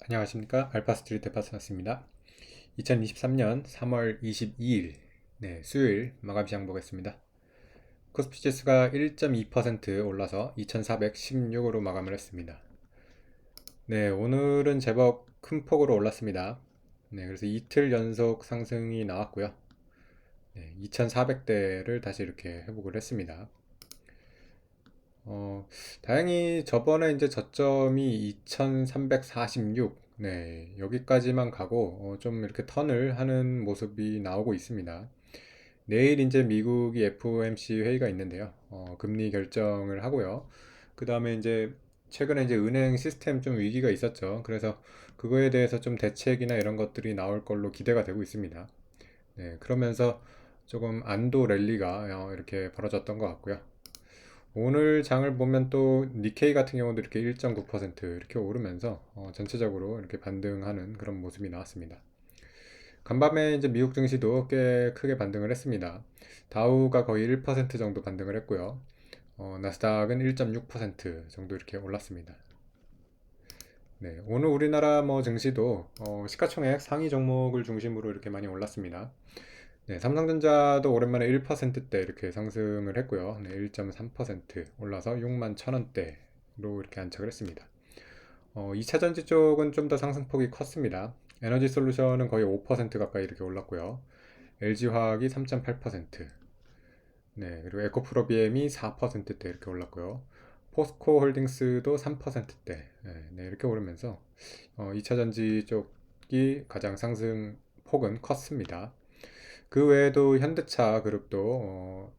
안녕하십니까. 알파스트리트 파트너스입니다. 2023년 3월 22일 수요일 마감 시장 보겠습니다. 코스피 지수가 1.2% 올라서 2416으로 마감을 했습니다. 오늘은 제법 큰 폭으로 올랐습니다. 그래서 이틀 연속 상승이 나왔고요. 2400대를 다시 이렇게 회복을 했습니다. 다행히 저번에 이제 저점이 2346, 여기까지만 가고, 좀 이렇게 턴을 하는 모습이 나오고 있습니다. 내일 이제 미국이 FOMC 회의가 있는데요. 금리 결정을 하고요. 그 다음에 이제 최근에 이제 은행 시스템 좀 위기가 있었죠. 그래서 그거에 대해서 좀 대책이나 이런 것들이 나올 걸로 기대가 되고 있습니다. 그러면서 조금 안도 랠리가 이렇게 벌어졌던 것 같고요. 오늘 장을 보면 또 니케이 같은 경우도 이렇게 1.9% 이렇게 오르면서 전체적으로 이렇게 반등하는 그런 모습이 나왔습니다. 간밤에 이제 미국 증시도 꽤 크게 반등을 했습니다. 다우가 거의 1% 정도 반등을 했고요. 나스닥은 1.6% 정도 이렇게 올랐습니다. 오늘 우리나라 뭐 증시도 시가총액 상위 종목을 중심으로 이렇게 많이 올랐습니다. 삼성전자도 오랜만에 1%대 이렇게 상승을 했고요. 1.3% 올라서 6만 1,000원대로 이렇게 안착을 했습니다. 2차 전지 쪽은 좀 더 상승폭이 컸습니다. 에너지 솔루션은 거의 5% 가까이 이렇게 올랐고요. LG화학이 3.8%, 그리고 에코프로비엠이 4%대 이렇게 올랐고요. 포스코 홀딩스도 3%대, 이렇게 오르면서 2차 전지 쪽이 가장 상승 폭은 컸습니다. 그 외에도 현대차 그룹도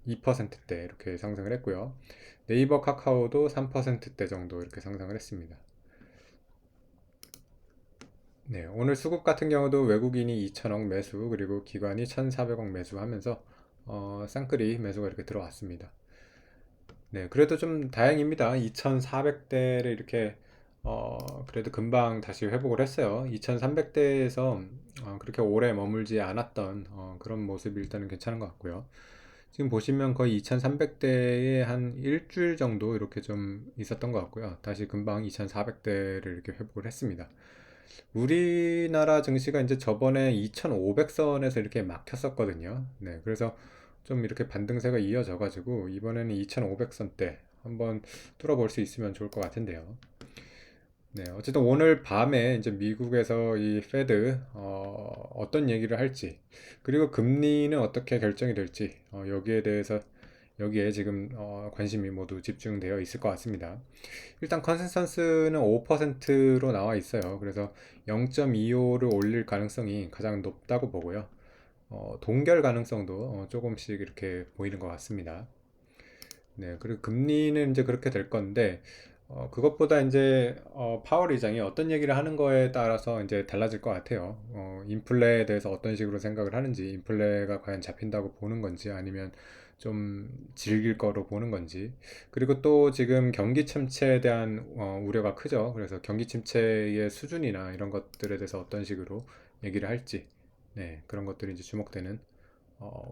2%대 이렇게 상승을 했고요. 네이버 카카오도 3%대 정도 이렇게 상승을 했습니다. 오늘 수급 같은 경우도 외국인이 2천억 매수 그리고 기관이 1,400억 매수하면서 쌍끌이 매수가 이렇게 들어왔습니다. 그래도 좀 다행입니다. 2,400대를 이렇게 그래도 금방 다시 회복을 했어요. 2,300대에서 그렇게 오래 머물지 않았던 그런 모습이 일단은 괜찮은 것 같고요. 지금 보시면 거의 2,300대에 한 일주일 정도 이렇게 좀 있었던 것 같고요. 다시 금방 2,400대를 이렇게 회복을 했습니다. 우리나라 증시가 이제 저번에 2,500선에서 이렇게 막혔었거든요. 그래서 좀 이렇게 반등세가 이어져 가지고 이번에는 2,500선대 한번 뚫어볼 수 있으면 좋을 것 같은데요. 어쨌든 오늘 밤에 이제 미국에서 이 페드 떤 얘기를 할지 그리고 금리는 어떻게 결정이 될지 여기에 대해서 여기에 지금 관심이 모두 집중되어 있을 것 같습니다. 일단 컨센서스는 5%로 나와 있어요. 그래서 0.25를 올릴 가능성이 가장 높다고 보고요. 동결 가능성도 조금씩 이렇게 보이는 것 같습니다. 그리고 금리는 이제 그렇게 될 건데, 그것보다 이제, 파월 의장이 어떤 얘기를 하는 거에 따라서 이제 달라질 것 같아요. 인플레에 대해서 어떤 식으로 생각을 하는지, 인플레가 과연 잡힌다고 보는 건지, 아니면 좀 즐길 거로 보는 건지. 그리고 또 지금 경기 침체에 대한 우려가 크죠. 그래서 경기 침체의 수준이나 이런 것들에 대해서 어떤 식으로 얘기를 할지, 그런 것들이 이제 주목되는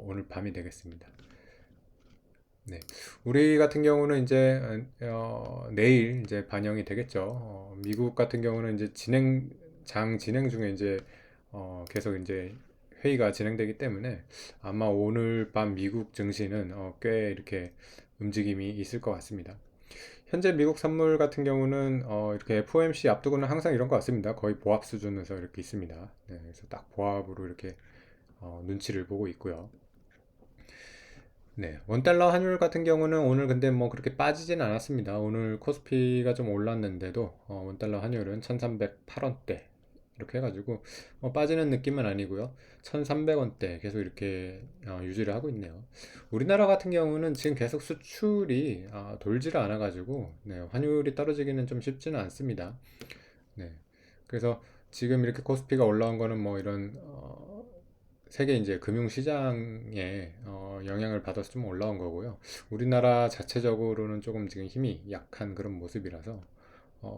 오늘 밤이 되겠습니다. 우리 같은 경우는 이제 내일 이제 반영이 되겠죠. 미국 같은 경우는 이제 장 진행 중에 이제 계속 이제 회의가 진행되기 때문에 아마 오늘 밤 미국 증시는 꽤 이렇게 움직임이 있을 것 같습니다. 현재 미국 선물 같은 경우는 이렇게 FOMC 앞두고는 항상 이런 것 같습니다. 거의 보합 수준에서 이렇게 있습니다. 그래서 딱 보합으로 이렇게 눈치를 보고 있고요. 원달러 환율 같은 경우는 오늘 근데 뭐 그렇게 빠지진 않았습니다. 오늘 코스피가 좀 올랐는데도 원달러 환율은 1308원대 이렇게 해가지고 빠지는 느낌은 아니고요. 1300원대 계속 이렇게 유지를 하고 있네요. 우리나라 같은 경우는 지금 계속 수출이 돌지를 않아가지고 환율이 떨어지기는 좀 쉽지는 않습니다. 네. 그래서 지금 이렇게 코스피가 올라온 거는 뭐 이런 세계 이제 금융시장에 영향을 받아서 좀 올라온 거고요. 우리나라 자체적으로는 조금 지금 힘이 약한 그런 모습이라서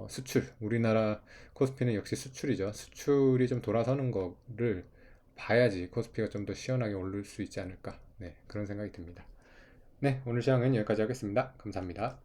수출, 우리나라 코스피는 역시 수출이죠. 수출이 좀 돌아서는 거를 봐야지 코스피가 좀 더 시원하게 오를 수 있지 않을까. 그런 생각이 듭니다. 오늘 시황은 여기까지 하겠습니다. 감사합니다.